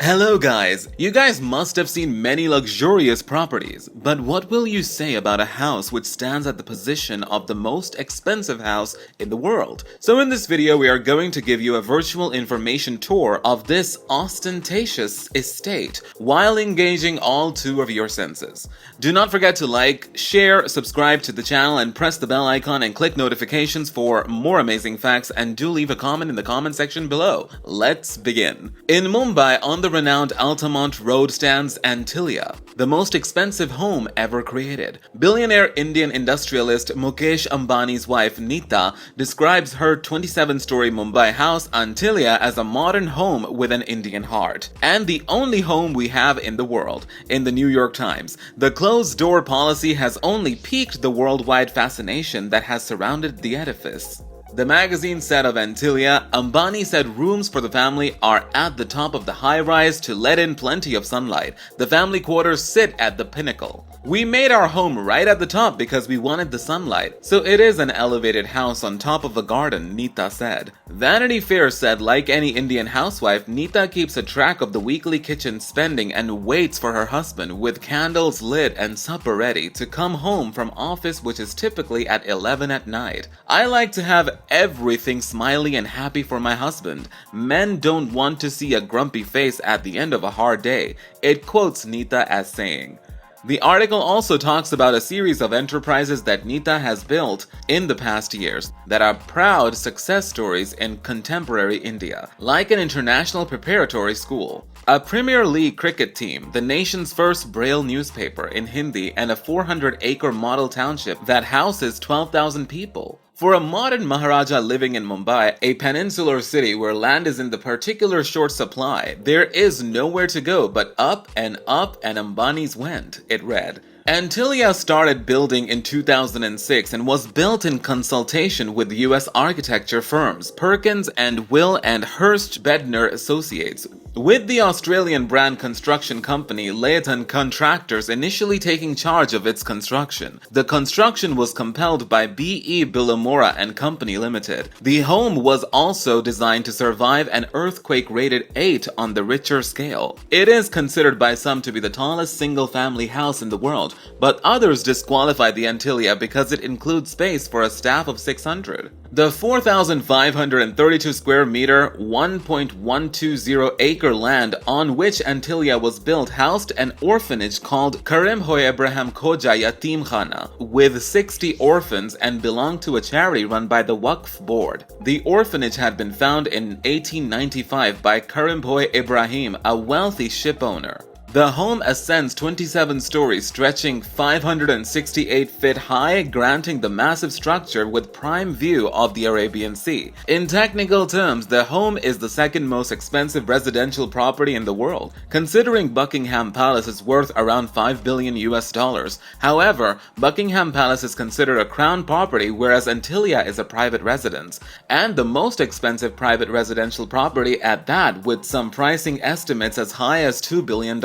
Hello guys! You guys must have seen many luxurious properties, but what will you say about a house which stands at the position of the most expensive house in the world? So in this video we are going to give you a virtual information tour of this ostentatious estate while engaging all two of your senses. Do not forget to like, share, subscribe to the channel and press the bell icon and click notifications for more amazing facts, and do leave a comment in the comment section below. Let's begin. In Mumbai, on the renowned Altamont road stands Antilia, the most expensive home ever created. Billionaire Indian industrialist Mukesh Ambani's wife Nita describes her 27-story Mumbai house Antilia as a modern home with an Indian heart, and the only home we have in the world. In the New York Times, the closed-door policy has only piqued the worldwide fascination that has surrounded the edifice. The magazine said of Antilia, Ambani said rooms for the family are at the top of the high-rise to let in plenty of sunlight. The family quarters sit at the pinnacle. We made our home right at the top because we wanted the sunlight, so it is an elevated house on top of a garden, Nita said. Vanity Fair said like any Indian housewife, Nita keeps a track of the weekly kitchen spending and waits for her husband, with candles lit and supper ready, to come home from office, which is typically at 11 at night. I like to have everything smiley and happy for my husband. Men don't want to see a grumpy face at the end of a hard day, it quotes Nita as saying. The article also talks about a series of enterprises that Nita has built in the past years that are proud success stories in contemporary India, like an international preparatory school, a Premier League cricket team, the nation's first Braille newspaper in Hindi, and a 400-acre model township that houses 12,000 people. For a modern Maharaja living in Mumbai, a peninsular city where land is in the particular short supply, there is nowhere to go but up, and Ambani's went, it read. Antilia started building in 2006 and was built in consultation with U.S. architecture firms Perkins and Will and Hurst Bedner Associates, with the Australian brand construction company Leighton Contractors initially taking charge of its construction. The construction was compelled by B.E. Billamora and Company Limited. The home was also designed to survive an earthquake rated 8 on the Richter scale. It is considered by some to be the tallest single-family house in the world, but others disqualify the Antilia because it includes space for a staff of 600. The 4,532 square meter, 1.120 acre land on which Antilia was built housed an orphanage called Karim Hoy Abraham Khoja Yatim Khana, with 60 orphans, and belonged to a charity run by the Waqf board. The orphanage had been found in 1895 by Karim Hoy Ibrahim, a wealthy ship owner. The home ascends 27 stories, stretching 568 feet high, granting the massive structure with prime view of the Arabian Sea. In technical terms, the home is the second most expensive residential property in the world, considering Buckingham Palace is worth around $5 billion US. However, Buckingham Palace is considered a crown property, whereas Antilia is a private residence, and the most expensive private residential property at that, with some pricing estimates as high as $2 billion.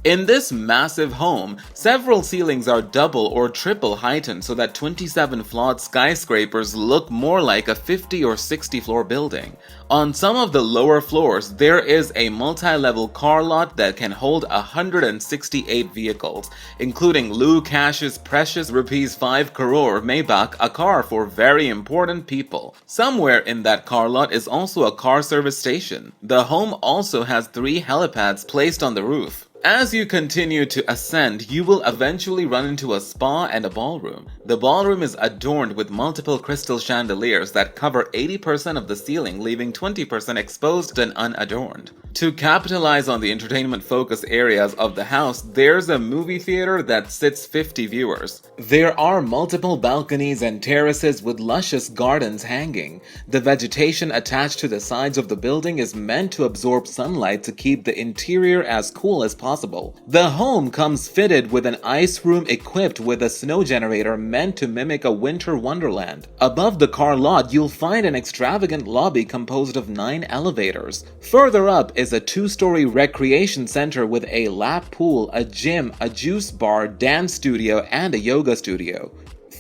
In this massive home, several ceilings are double or triple heightened so that 27 flawed skyscrapers look more like a 50 or 60 floor building. On some of the lower floors, there is a multi-level car lot that can hold 168 vehicles, including Lou Cash's precious rupees 5 crore Maybach, a car for very important people. Somewhere in that car lot is also a car service station. The home also has 3 helipads placed on the roof. As you continue to ascend, you will eventually run into a spa and a ballroom. The ballroom is adorned with multiple crystal chandeliers that cover 80% of the ceiling, leaving 20% exposed and unadorned. To capitalize on the entertainment-focused areas of the house, there's a movie theater that sits 50 viewers. There are multiple balconies and terraces with luscious gardens hanging. The vegetation attached to the sides of the building is meant to absorb sunlight to keep the interior as cool as possible. The home comes fitted with an ice room equipped with a snow generator meant to mimic a winter wonderland. Above the car lot, you'll find an extravagant lobby composed of 9 elevators. Further up is a 2-story recreation center with a lap pool, a gym, a juice bar, dance studio, and a yoga studio.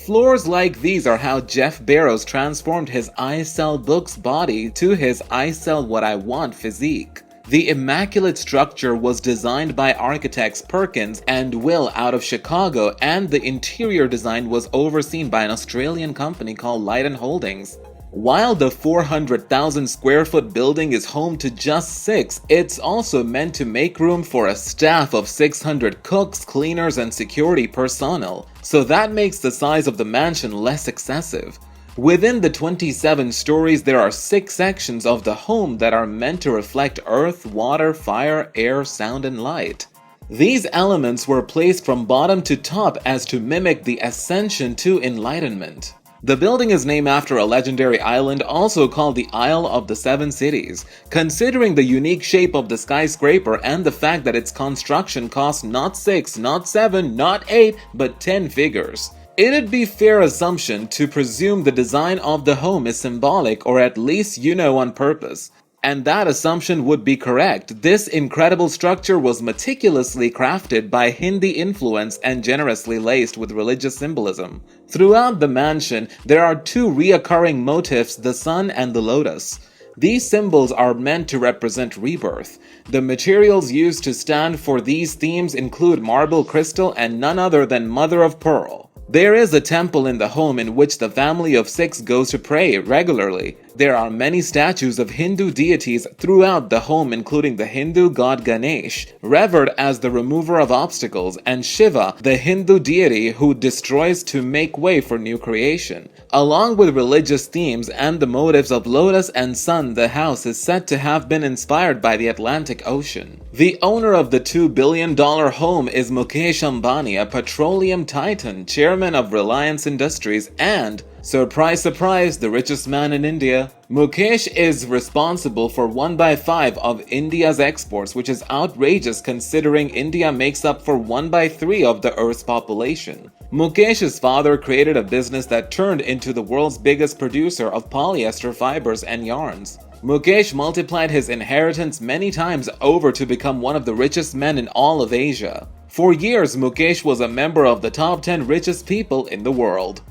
Floors like these are how Jeff Bezos transformed his I sell books body to his I sell what I want physique. The immaculate structure was designed by architects Perkins and Will out of Chicago, and the interior design was overseen by an Australian company called Light & Holdings. While the 400,000 square foot building is home to just 6, it's also meant to make room for a staff of 600 cooks, cleaners, and security personnel, so that makes the size of the mansion less excessive. Within the 27 stories, there are 6 sections of the home that are meant to reflect earth, water, fire, air, sound, and light. These elements were placed from bottom to top as to mimic the ascension to enlightenment. The building is named after a legendary island also called the Isle of the Seven Cities. Considering the unique shape of the skyscraper and the fact that its construction cost not 6, not 7, not 8, but 10 figures, it'd be fair assumption to presume the design of the home is symbolic, or at least on purpose. And that assumption would be correct. This incredible structure was meticulously crafted by Hindi influence and generously laced with religious symbolism. Throughout the mansion, there are 2 reoccurring motifs, the sun and the lotus. These symbols are meant to represent rebirth. The materials used to stand for these themes include marble crystal and none other than mother of pearl. There is a temple in the home in which the family of 6 goes to pray regularly. There are many statues of Hindu deities throughout the home, including the Hindu god Ganesh, revered as the remover of obstacles, and Shiva, the Hindu deity who destroys to make way for new creation. Along with religious themes and the motives of lotus and sun, the house is said to have been inspired by the Atlantic Ocean. The owner of the $2 billion home is Mukesh Ambani, a petroleum titan, chairman of Reliance Industries, and surprise, surprise, the richest man in India. Mukesh is responsible for 1/5 of India's exports, which is outrageous considering India makes up for 1/3 of the Earth's population. Mukesh's father created a business that turned into the world's biggest producer of polyester fibers and yarns. Mukesh multiplied his inheritance many times over to become one of the richest men in all of Asia. For years, Mukesh was a member of the top 10 richest people in the world.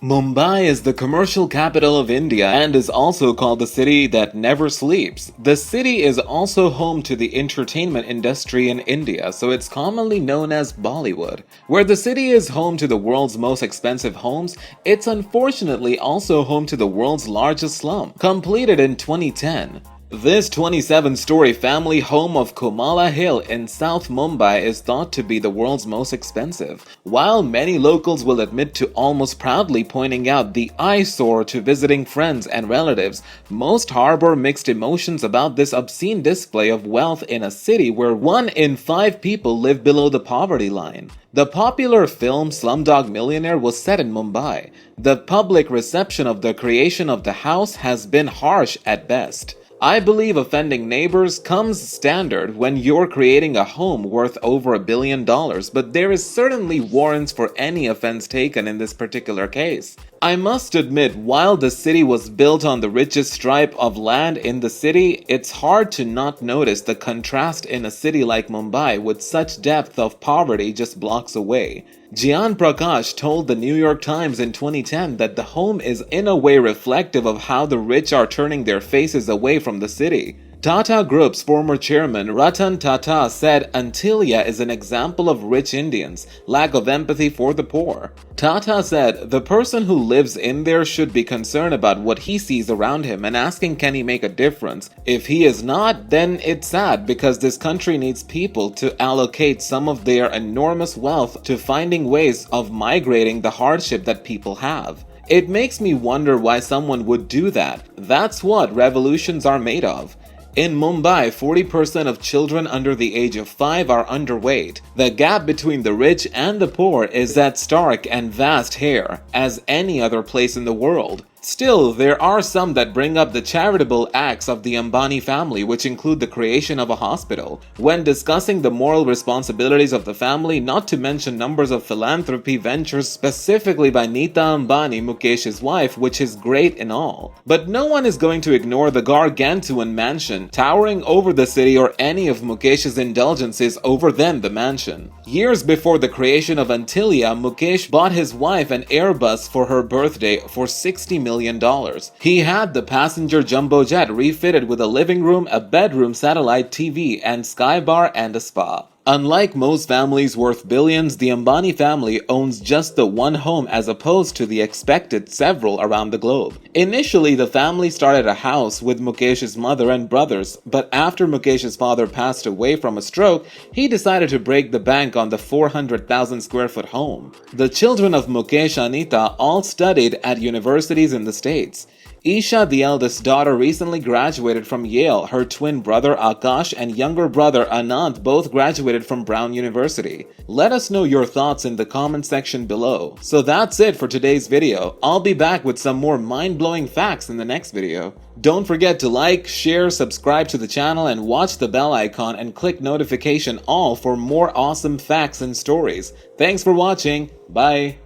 Mumbai is the commercial capital of India and is also called the city that never sleeps. The city is also home to the entertainment industry in India, so it's commonly known as Bollywood. Where the city is home to the world's most expensive homes, it's unfortunately also home to the world's largest slum, completed in 2010. This 27-story family home of Komala Hill in South Mumbai is thought to be the world's most expensive. While many locals will admit to almost proudly pointing out the eyesore to visiting friends and relatives, most harbor mixed emotions about this obscene display of wealth in a city where 1 in 5 people live below the poverty line. The popular film Slumdog Millionaire was set in Mumbai. The public reception of the creation of the house has been harsh at best. I believe offending neighbors comes standard when you're creating a home worth over $1 billion, but there is certainly warrants for any offense taken in this particular case. I must admit, while the city was built on the richest stripe of land in the city, it's hard to not notice the contrast in a city like Mumbai with such depth of poverty just blocks away. Gian Prakash told the New York Times in 2010 that the home is in a way reflective of how the rich are turning their faces away from the city. Tata Group's former chairman Ratan Tata said Antilia is an example of rich Indians' lack of empathy for the poor. Tata said the person who lives in there should be concerned about what he sees around him and asking can he make a difference. If he is not, then it's sad because this country needs people to allocate some of their enormous wealth to finding ways of migrating the hardship that people have. It makes me wonder why someone would do that. That's what revolutions are made of. In Mumbai, 40% of children under the age of 5 are underweight. The gap between the rich and the poor is as stark and vast here as any other place in the world. Still, there are some that bring up the charitable acts of the Ambani family, which include the creation of a hospital. When discussing the moral responsibilities of the family, not to mention numbers of philanthropy ventures specifically by Nita Ambani, Mukesh's wife, which is great and all. But no one is going to ignore the gargantuan mansion towering over the city or any of Mukesh's indulgences over them, the mansion. Years before the creation of Antilia, Mukesh bought his wife an Airbus for her birthday for $60 million. million. He had the passenger jumbo jet refitted with a living room, a bedroom, satellite TV, and sky bar and a spa. Unlike most families worth billions, the Ambani family owns just the one home as opposed to the expected several around the globe. Initially, the family started a house with Mukesh's mother and brothers, but after Mukesh's father passed away from a stroke, he decided to break the bank on the 400,000 square foot home. The children of Mukesh and Nita all studied at universities in the States. Isha, the eldest daughter, recently graduated from Yale. Her twin brother Akash and younger brother Anand both graduated from Brown University. Let us know your thoughts in the comment section below. So that's it for today's video. I'll be back with some more mind-blowing facts in the next video. Don't forget to like, share, subscribe to the channel, and watch the bell icon and click notification all for more awesome facts and stories. Thanks for watching. Bye.